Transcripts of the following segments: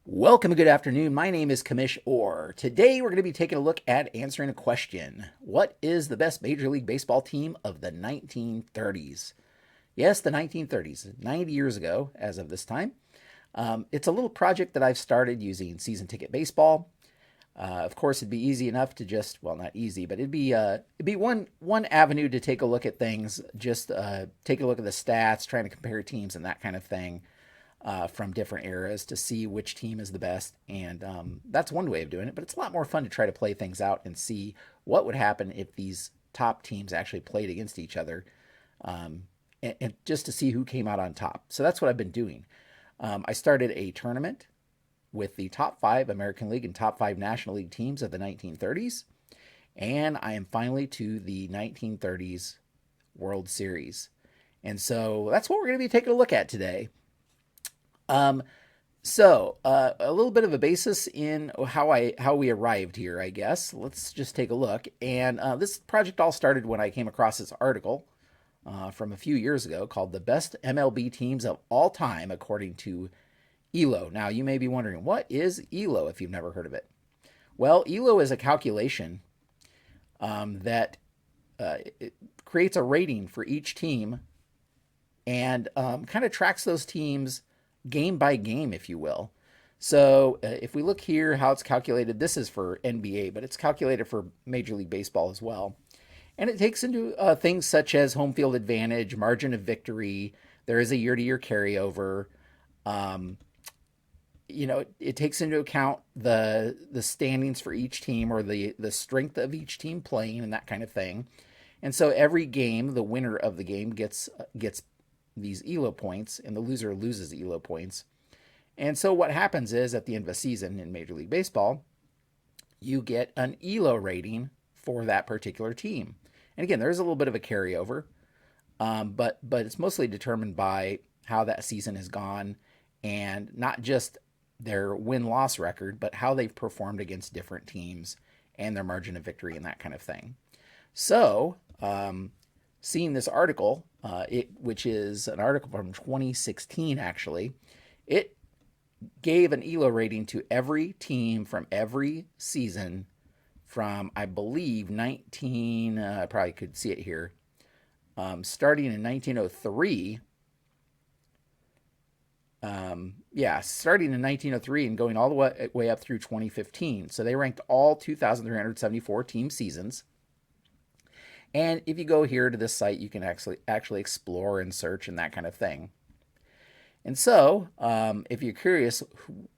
Welcome and good afternoon. My name is Kamish Orr. Today we're going to be taking a look at answering a question. What is the best Major League Baseball team of the 1930s? Yes, the 1930s, 90 years ago as of this time. It's a little project that I've started using season ticket baseball. Of course, it'd be easy enough to just, well, not easy, but it'd be one avenue to take a look at things, just take a look at the stats, trying to compare teams and that kind of thing from different eras to see which team is the best. And that's one way of doing it, but it's a lot more fun to try to play things out and see what would happen if these top teams actually played against each other, and just to see who came out on top. So that's what I've been doing. I started a tournament with the top five American League and top five National League teams of the 1930s. And I am finally to the 1930s World Series. And so that's what we're going to be taking a look at today. A little bit of a basis in how we arrived here, I guess. Let's just take a look. And this project all started when I came across this article from a few years ago called "The Best MLB Teams of All Time According to ELO." Now, you may be wondering, what is ELO if you've never heard of it? Well, ELO is a calculation that it creates a rating for each team and kind of tracks those teams game by game, if you will. So if we look here, how it's calculated, this is for NBA, but it's calculated for Major League Baseball as well. And it takes into things such as home field advantage, margin of victory. There is a year-to-year carryover. Um, it takes into account the standings for each team, or the strength of each team playing, and that kind of thing. And so every game, the winner of the game gets these ELO points, and the loser loses ELO points. And so what happens is, at the end of a season in Major League Baseball, you get an ELO rating for that particular team. And again, there's a little bit of a carryover, but it's mostly determined by how that season has gone, and not just their win-loss record, but how they've performed against different teams and their margin of victory and that kind of thing. So, seeing this article, which is an article from 2016, actually, it gave an ELO rating to every team from every season from, I believe, I probably could see it here, starting in 1903. Starting in 1903 and going all the way up through 2015. So they ranked all 2,374 team seasons. And if you go here to this site, you can actually explore and search and that kind of thing. And so, if you're curious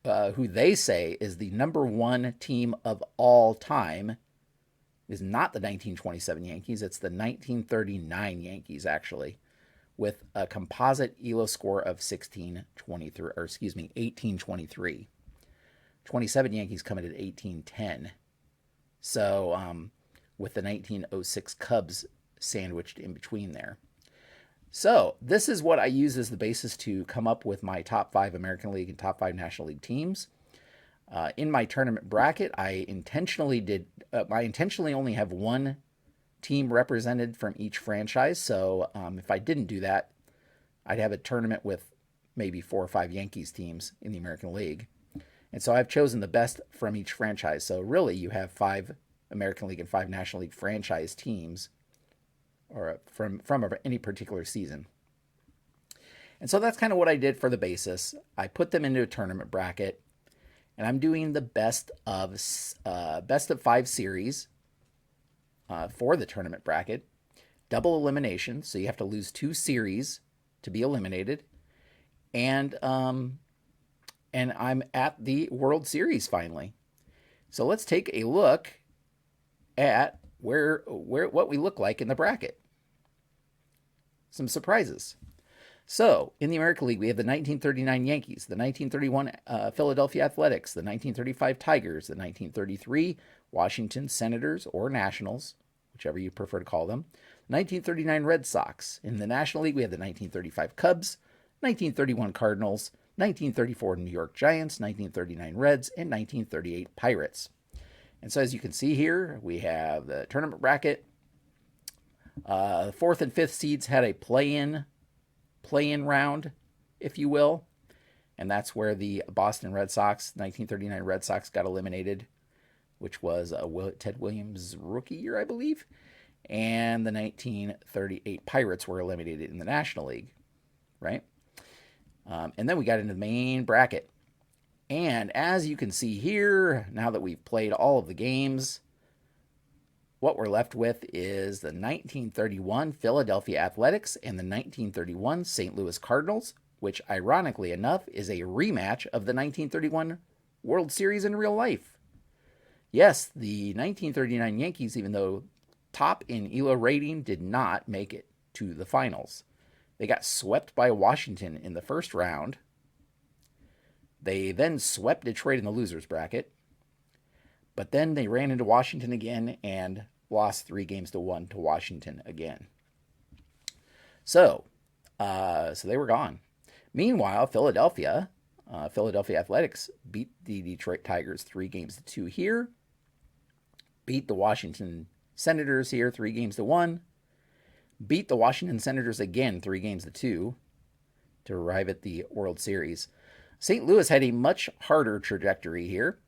who they say is the number one team of all time, is not the 1927 Yankees, it's the 1939 Yankees, actually, with a composite ELO score of 1823. 27 Yankees come in at 1810. So, with the 1906 Cubs sandwiched in between there. So this is what I use as the basis to come up with my top five American League and top five National League teams. In my tournament bracket, I intentionally only have one team represented from each franchise. So if I didn't do that, I'd have a tournament with maybe 4 or 5 Yankees teams in the American League. And so I've chosen the best from each franchise. So really, you have 5 American League and 5 National League franchise teams, or from any particular season. And so that's kind of what I did for the basis. I put them into a tournament bracket, and I'm doing the best of 5 series for the tournament bracket. Double elimination, so you have to lose 2 series to be eliminated, and I'm at the World Series finally. So let's take a look at what we look like in the bracket. Some surprises. So, in the American League, we have the 1939 Yankees, the 1931 Philadelphia Athletics, the 1935 Tigers, the 1933 Washington Senators or Nationals, whichever you prefer to call them, 1939 Red Sox. In the National League, we have the 1935 Cubs, 1931 Cardinals, 1934 New York Giants, 1939 Reds, and 1938 Pirates. And so as you can see here, we have the tournament bracket. 4th and 5th seeds had a play-in round, if you will. and that's where the Boston Red Sox, 1939 Red Sox, got eliminated, which was Ted Williams' rookie year, I believe. And the 1938 Pirates were eliminated in the National League, right? And then we got into the main bracket. And as you can see here, now that we've played all of the games, what we're left with is the 1931 Philadelphia Athletics and the 1931 St. Louis Cardinals, which ironically enough is a rematch of the 1931 World Series in real life. Yes, the 1939 Yankees, even though top in ELO rating, did not make it to the finals. They got swept by Washington in the first round. They then swept Detroit in the losers bracket. But then they ran into Washington again and lost 3-1 to Washington again. So they were gone. Meanwhile, Philadelphia Athletics beat the Detroit Tigers 3-2 here. Beat the Washington Senators here 3-1. Beat the Washington Senators again 3-2 to arrive at the World Series. St. Louis had a much harder trajectory here.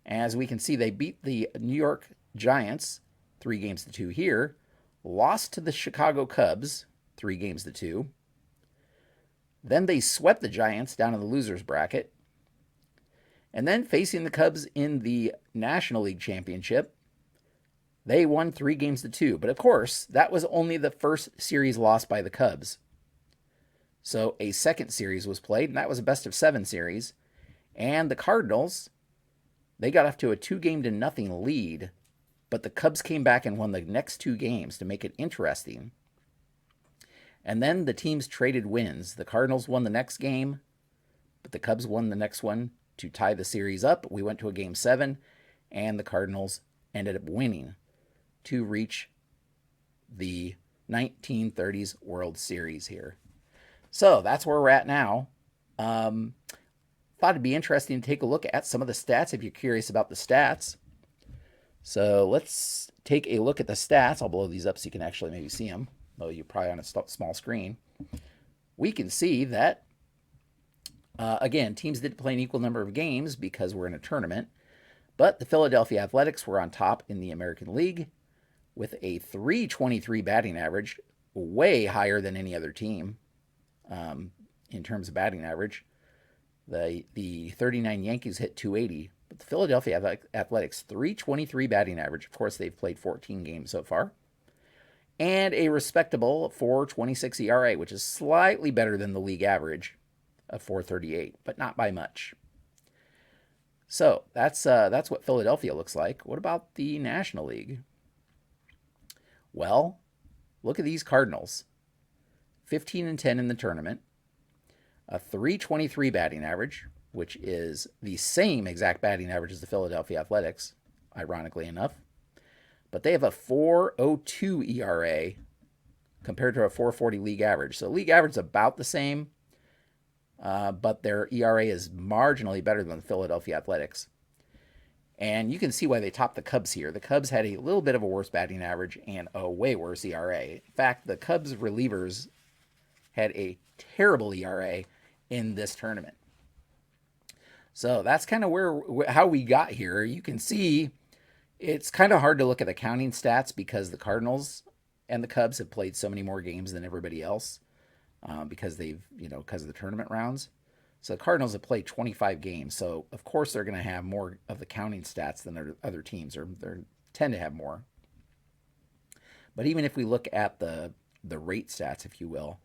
As we can see, they beat the New York Giants 3-2 here, lost to the Chicago Cubs 3-2. Then they swept the Giants down in the losers bracket. And then facing the Cubs in the National League Championship, they won 3-2. But of course, that was only the first series lost by the Cubs. So a second series was played, and that was a best-of-7 series. And the Cardinals, they got off to a 2-0 lead, but the Cubs came back and won the next 2 games to make it interesting. And then the teams traded wins. The Cardinals won the next game, but the Cubs won the next one to tie the series up. We went to a Game 7, and the Cardinals ended up winning to reach the 1930s World Series here. So that's where we're at now. Thought it'd be interesting to take a look at some of the stats if you're curious about the stats. So let's take a look at the stats. I'll blow these up so you can actually maybe see them, though you're probably on a small screen. We can see that, again, teams didn't play an equal number of games because we're in a tournament, but the Philadelphia Athletics were on top in the American League with a .323 batting average, way higher than any other team in terms of batting average. The 39 Yankees hit .280, but the Philadelphia Athletics, .323 batting average. Of course, they've played 14 games so far. And a respectable .426 ERA, which is slightly better than the league average of .438, but not by much. So that's what Philadelphia looks like. What about the National League? Well, look at these Cardinals. 15-10 in the tournament. A .323 batting average, which is the same exact batting average as the Philadelphia Athletics, ironically enough. But they have a .402 ERA compared to a .440 league average. So league average is about the same, but their ERA is marginally better than the Philadelphia Athletics. And you can see why they topped the Cubs here. The Cubs had a little bit of a worse batting average and a way worse ERA. In fact, the Cubs relievers had a terrible ERA in this tournament. So that's kind of how we got here. You can see it's kind of hard to look at the counting stats because the Cardinals and the Cubs have played so many more games than everybody else because because of the tournament rounds. So the Cardinals have played 25 games. So of course they're going to have more of the counting stats than their other teams, or they tend to have more. But even if we look at the rate stats, if you will,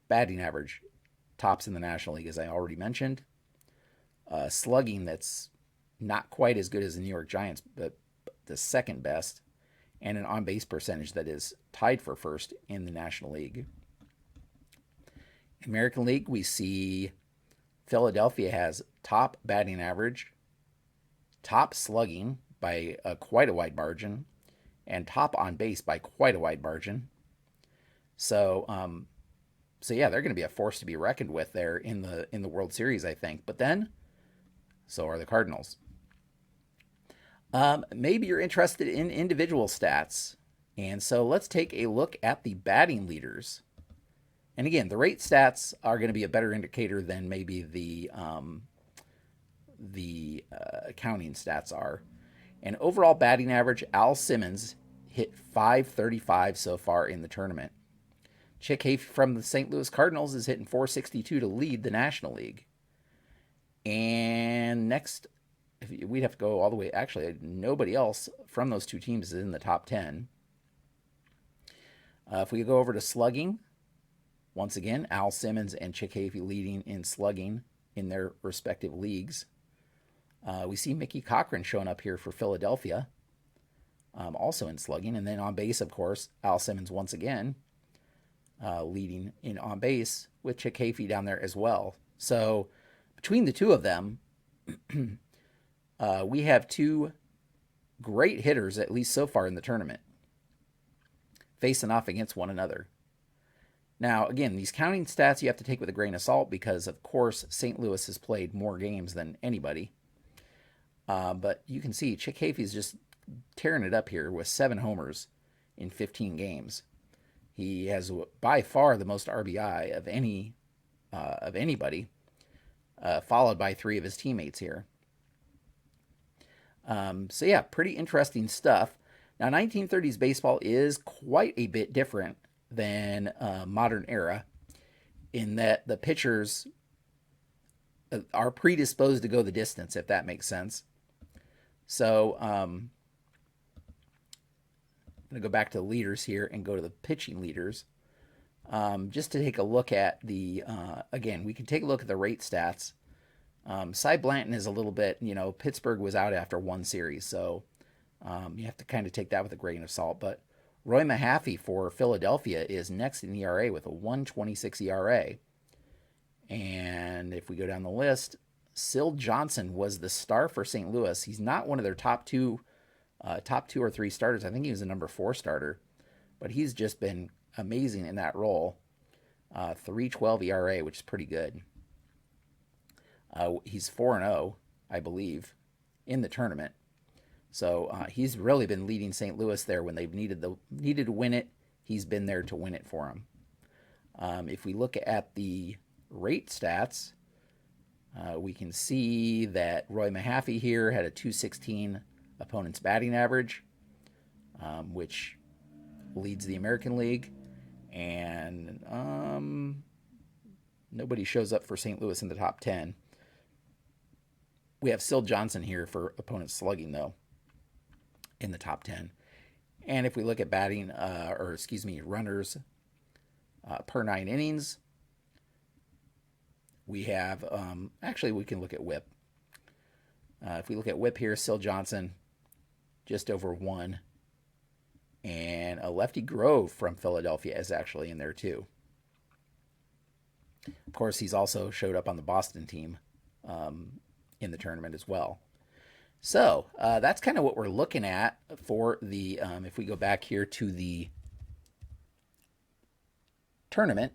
batting average tops in the National League, as I already mentioned. Slugging that's not quite as good as the New York Giants, but the second best. And an on-base percentage that is tied for first in the National League. American League, we see Philadelphia has top batting average, top slugging by quite a wide margin, and top on base by quite a wide margin. So yeah, they're going to be a force to be reckoned with there in the World Series, I think. But then, so are the Cardinals. Maybe you're interested in individual stats, and so let's take a look at the batting leaders And again, the rate stats are going to be a better indicator than maybe the counting stats are. And overall batting average, Al Simmons hit 535 so far in the tournament. Chick Hafey from the St. Louis Cardinals is hitting 462 to lead the National League. And next, we'd have to go all the way. Actually, nobody else from those two teams is in the top 10. If we go over to slugging, once again, Al Simmons and Chick Hafey leading in slugging in their respective leagues. We see Mickey Cochran showing up here for Philadelphia, also in slugging. And then on base, of course, Al Simmons once again leading in on base with Chick Hafey down there as well. So between the two of them, we have two great hitters, at least so far in the tournament, facing off against one another. Now, again, these counting stats you have to take with a grain of salt because, of course, St. Louis has played more games than anybody. But you can see Chick Hafey's just tearing it up here with 7 homers in 15 games. He has by far the most RBI of anybody, followed by 3 of his teammates here. So yeah, pretty interesting stuff. Now, 1930s baseball is quite a bit different than modern era in that the pitchers are predisposed to go the distance, if that makes sense. So I'm going to go back to the leaders here and go to the pitching leaders. Just to take a look at again, we can take a look at the rate stats. Cy Blanton is a little bit, Pittsburgh was out after one series, so you have to kind of take that with a grain of salt. But Roy Mahaffey for Philadelphia is next in ERA with a 1.26 ERA. And if we go down the list, Syl Johnson was the star for St. Louis. He's not one of their top two or three starters. I think he was a number 4 starter, but he's just been amazing in that role. 3.12 ERA, which is pretty good. He's 4-0, I believe, in the tournament. So he's really been leading St. Louis there when they've needed to win it. He's been there to win it for them. If we look at the rate stats, we can see that Roy Mahaffey here had a 216 opponent's batting average, which leads the American League. And nobody shows up for St. Louis in the top 10. We have Syl Johnson here for opponent slugging, though, in the top 10. And if we look at runners per 9 innings, we have, we can look at whip. If we look at whip here, Syl Johnson, just over 1. And a lefty Grove from Philadelphia is actually in there, too. Of course, he's also showed up on the Boston team in the tournament as well. So that's kind of what we're looking at for the, if we go back here to the tournament,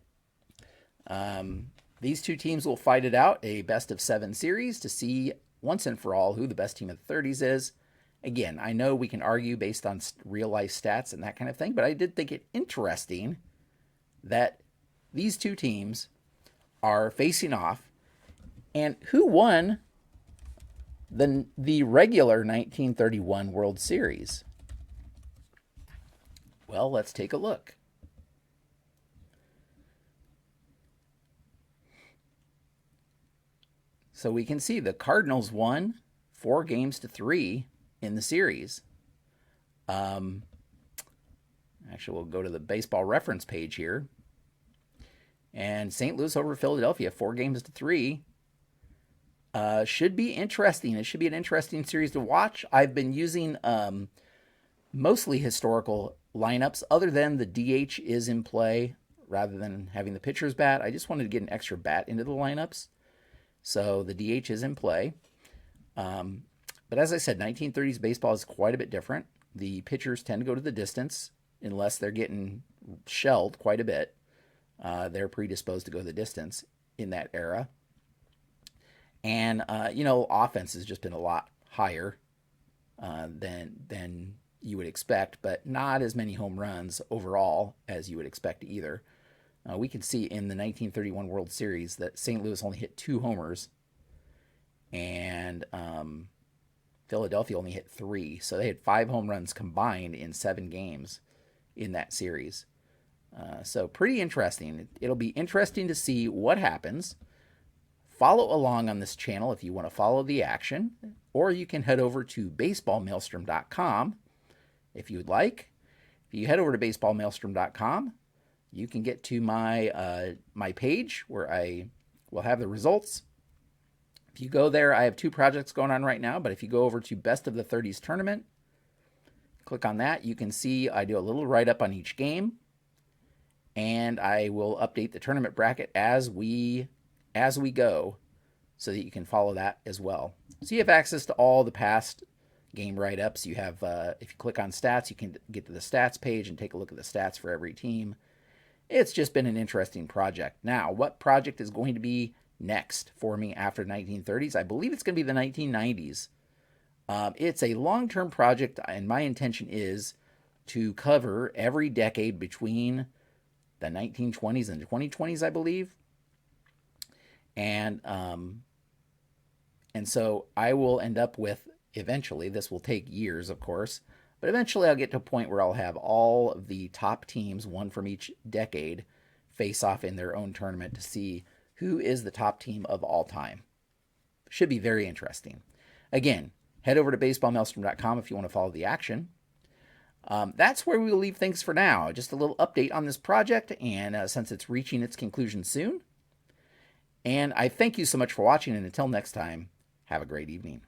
these two teams will fight it out, a best of 7 series to see once and for all who the best team of the 30s is. Again, I know we can argue based on real life stats and that kind of thing, but I did think it interesting that these two teams are facing off. And who won the regular 1931 World Series? Well, let's take a look. So we can see the Cardinals won 4-3 in the series. Actually, we'll go to the baseball reference page here. And St. Louis over Philadelphia, 4-3. Should be interesting. It should be an interesting series to watch. I've been using mostly historical lineups, other than the DH is in play rather than having the pitcher's bat. I just wanted to get an extra bat into the lineups. So the DH is in play. But as I said, 1930s baseball is quite a bit different. The pitchers tend to go to the distance unless they're getting shelled quite a bit. They're predisposed to go the distance in that era. And, offense has just been a lot higher than you would expect, but not as many home runs overall as you would expect either. We can see in the 1931 World Series that St. Louis only hit 2 homers, and Philadelphia only hit 3. So they had 5 home runs combined in 7 games in that series. So pretty interesting. It'll be interesting to see what happens. Follow along on this channel if you want to follow the action, or you can head over to baseballmaelstrom.com if you would like. If you head over to baseballmaelstrom.com, you can get to my page where I will have the results. If you go there, I have 2 projects going on right now, but if you go over to Best of the 30s Tournament, click on that, you can see I do a little write-up on each game, and I will update the tournament bracket as we go so that you can follow that as well. So you have access to all the past game write-ups. You have, if you click on stats, you can get to the stats page and take a look at the stats for every team. It's just been an interesting project. Now, what project is going to be next for me after 1930s? I believe it's going to be the 1990s. It's a long-term project, and my intention is to cover every decade between the 1920s and the 2020s, I believe. And so I will end up with, eventually, this will take years, of course, but eventually I'll get to a point where I'll have all of the top teams, one from each decade, face off in their own tournament to see who is the top team of all time. Should be very interesting. Again, head over to baseballmaelstrom.com if you want to follow the action. That's where we will leave things for now. Just a little update on this project, and since it's reaching its conclusion soon. And I thank you so much for watching, and until next time, have a great evening.